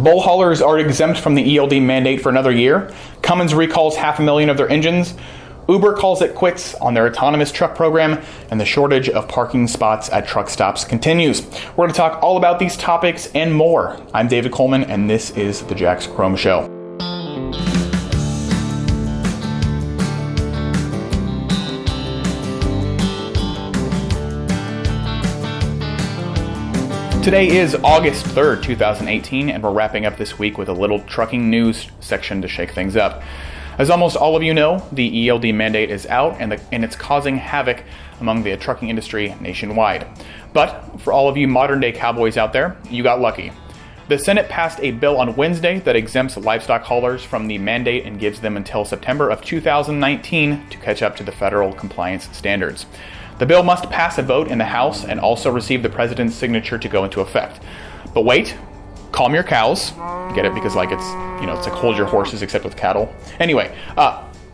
Bull haulers are exempt from the ELD mandate for another year. Cummins recalls 500,000 of their engines. Uber calls it quits on their autonomous truck program, and the shortage of parking spots at truck stops continues. We're going to talk all about these topics and more. I'm David Coleman, and this is the Jax Chrome Show. Today is August 3rd, 2018, and we're wrapping up this week with a little trucking news section to shake things up. As almost all of you know, the ELD mandate is out and it's causing havoc among the trucking industry nationwide. But for all of you modern day cowboys out there, you got lucky. The Senate passed a bill on Wednesday that exempts livestock haulers from the mandate and gives them until September of 2019 to catch up to the federal compliance standards. The bill must pass a vote in the House and also receive the president's signature to go into effect. But wait, calm your cows. Get it? Because it's like hold your horses except with cattle. Anyway,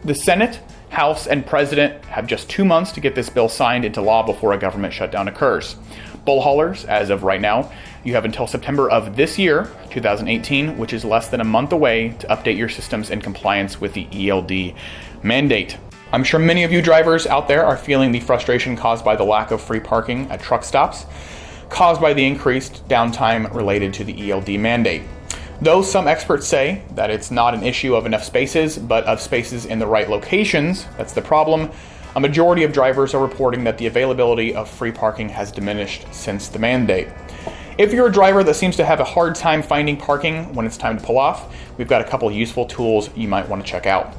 the Senate, House, and President have just 2 months to get this bill signed into law before a government shutdown occurs. Bull haulers, as of right now, you have until September of this year, 2018, which is less than a month away, to update your systems in compliance with the ELD mandate. I'm sure many of you drivers out there are feeling the frustration caused by the lack of free parking at truck stops, caused by the increased downtime related to the ELD mandate. Though some experts say that it's not an issue of enough spaces, but of spaces in the right locations, that's the problem, a majority of drivers are reporting that the availability of free parking has diminished since the mandate. If you're a driver that seems to have a hard time finding parking when it's time to pull off, we've got a couple useful tools you might want to check out.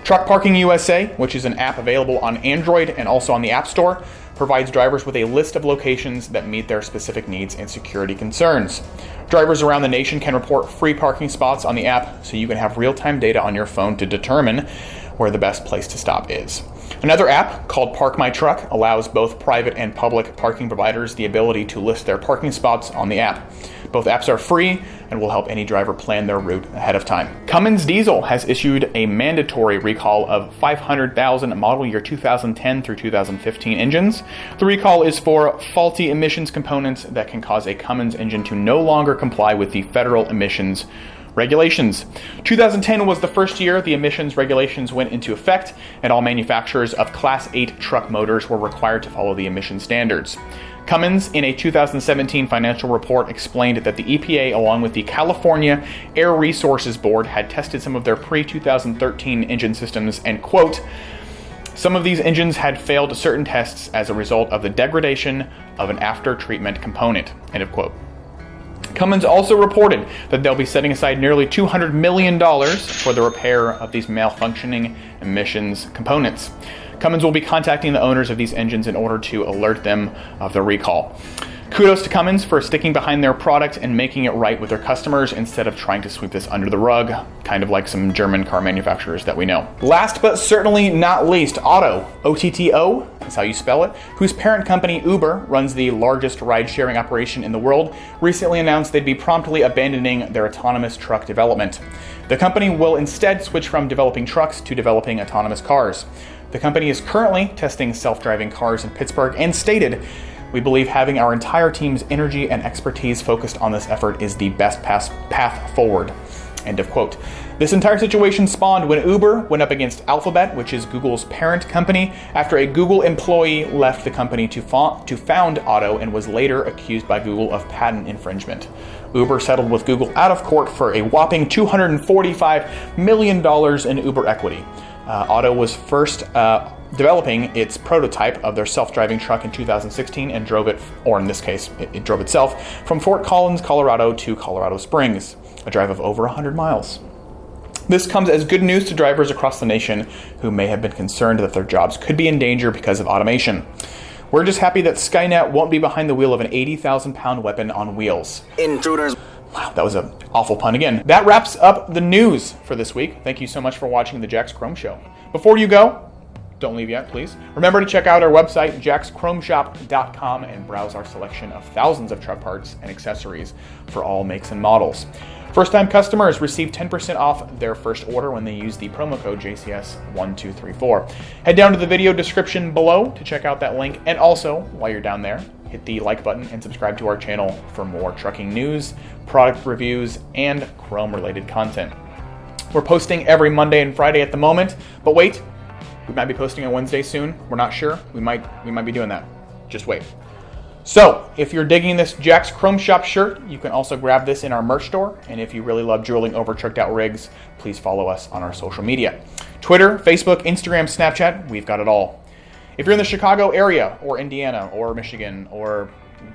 Truck Parking USA, which is an app available on Android and also on the App Store, provides drivers with a list of locations that meet their specific needs and security concerns. Drivers around the nation can report free parking spots on the app, so you can have real-time data on your phone to determine where the best place to stop is. Another app called Park My Truck allows both private and public parking providers the ability to list their parking spots on the app. Both apps are free and will help any driver plan their route ahead of time. Cummins Diesel has issued a mandatory recall of 500,000 model year 2010 through 2015 engines. The recall is for faulty emissions components that can cause a Cummins engine to no longer comply with the federal emissions regulations. 2010 was the first year the emissions regulations went into effect, and all manufacturers of Class 8 truck motors were required to follow the emission standards. Cummins, in a 2017 financial report, explained that the EPA, along with the California Air Resources Board, had tested some of their pre-2013 engine systems and, quote, some of these engines had failed certain tests as a result of the degradation of an after-treatment component, end of quote. Cummins also reported that they'll be setting aside nearly $200 million for the repair of these malfunctioning emissions components. Cummins will be contacting the owners of these engines in order to alert them of the recall. Kudos to Cummins for sticking behind their product and making it right with their customers instead of trying to sweep this under the rug, kind of like some German car manufacturers that we know. Last but certainly not least, Otto, O-T-T-O, that's how you spell it, whose parent company Uber runs the largest ride-sharing operation in the world, recently announced they'd be promptly abandoning their autonomous truck development. The company will instead switch from developing trucks to developing autonomous cars. The company is currently testing self-driving cars in Pittsburgh and stated, "We believe having our entire team's energy and expertise focused on this effort is the best path forward." End of quote. This entire situation spawned when Uber went up against Alphabet, which is Google's parent company, after a Google employee left the company to found Otto and was later accused by Google of patent infringement. Uber settled with Google out of court for a whopping $245 million in Uber equity. Otto was first developing its prototype of their self-driving truck in 2016 and drove it, or in this case, it drove itself, from Fort Collins, Colorado to Colorado Springs, a drive of over 100 miles. This comes as good news to drivers across the nation who may have been concerned that their jobs could be in danger because of automation. We're just happy that Skynet won't be behind the wheel of an 80,000-pound weapon on wheels. Intruders. Wow, that was an awful pun again. That wraps up the news for this week. Thank you so much for watching the Jax Chrome Show. Before you go, don't leave yet, please. Remember to check out our website, jaxchromeshop.com, and browse our selection of thousands of truck parts and accessories for all makes and models. First-time customers receive 10% off their first order when they use the promo code JCS1234. Head down to the video description below to check out that link, and also, while you're down there, hit the like button and subscribe to our channel for more trucking news, product reviews, and Chrome-related content. We're posting every Monday and Friday at the moment, but wait, we might be posting on Wednesday soon. We're not sure. We might be doing that. Just wait. So, if you're digging this Jack's Chrome Shop shirt, you can also grab this in our merch store. And if you really love drooling over tricked out rigs, please follow us on our social media. Twitter, Facebook, Instagram, Snapchat, we've got it all. If you're in the Chicago area, or Indiana, or Michigan, or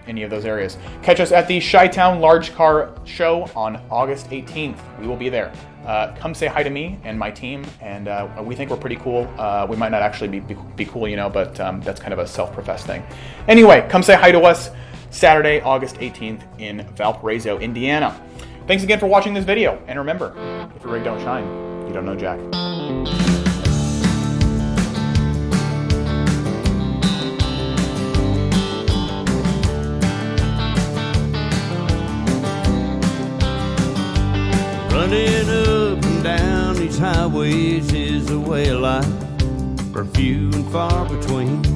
any of those areas, catch us at the Chi-Town LargeCar show on August 18th. We will be there. Come say hi to me and my team, and we think we're pretty cool. We might not actually be cool, but that's kind of a self-professed thing. Anyway, come say hi to us Saturday, August 18th in Valparaiso, Indiana. Thanks again for watching this video, and remember, if your rig don't shine, you don't know Jack. Running up and down these highways is a way of life, for few and far between.